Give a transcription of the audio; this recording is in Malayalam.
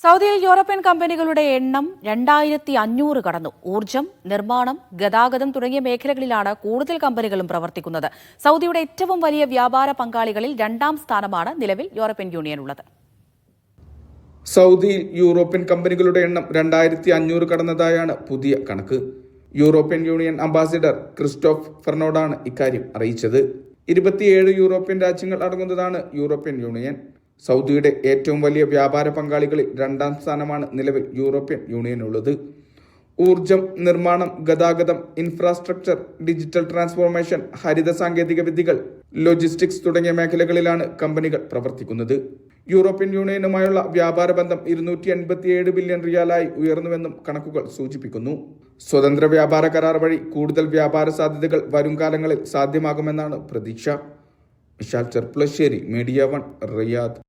സൗദിയിൽ യൂറോപ്യൻ കമ്പനികളുടെ എണ്ണം 2500 കടന്നു. ഊർജ്ജം, നിർമ്മാണം, ഗതാഗതം തുടങ്ങിയ മേഖലകളിലാണ് കൂടുതൽ കമ്പനികളും പ്രവർത്തിക്കുന്നത്. സൗദിയുടെ ഏറ്റവും വലിയ വ്യാപാര പങ്കാളികളിൽ രണ്ടാം സ്ഥാനമാണ് നിലവിൽ യൂറോപ്യൻ യൂണിയൻ ഉള്ളത്. സൗദിയിൽ യൂറോപ്യൻ കമ്പനികളുടെ എണ്ണം 2500 കടന്നതായാണ് പുതിയ കണക്ക്. യൂറോപ്യൻ യൂണിയൻ അംബാസിഡർ ക്രിസ്റ്റോഫ് ഫെർണോഡാണ് ഇക്കാര്യം അറിയിച്ചത്. 27 യൂറോപ്യൻ രാജ്യങ്ങൾ അടങ്ങുന്നതാണ് യൂറോപ്യൻ യൂണിയൻ. സൗദിയുടെ ഏറ്റവും വലിയ വ്യാപാര പങ്കാളികളിൽ രണ്ടാം സ്ഥാനമാണ് നിലവിൽ യൂറോപ്യൻ യൂണിയനുള്ളത്. ഊർജം, നിർമ്മാണം, ഗതാഗതം, ഇൻഫ്രാസ്ട്രക്ചർ, ഡിജിറ്റൽ ട്രാൻസ്ഫോർമേഷൻ, ഹരിത സാങ്കേതിക വിദ്യകൾ, ലോജിസ്റ്റിക്സ് തുടങ്ങിയ മേഖലകളിലാണ് കമ്പനികൾ പ്രവർത്തിക്കുന്നത്. യൂറോപ്യൻ യൂണിയനുമായുള്ള വ്യാപാര ബന്ധം 287 ബില്യൺ റിയാലായി ഉയർന്നുവെന്നും കണക്കുകൾ സൂചിപ്പിക്കുന്നു. സ്വതന്ത്ര വ്യാപാര കരാർ വഴി കൂടുതൽ വ്യാപാര സാധ്യതകൾ വരും കാലങ്ങളിൽ സാധ്യമാകുമെന്നാണ് പ്രതീക്ഷ. Vishal Cherpulassery, media 1, Riyadh.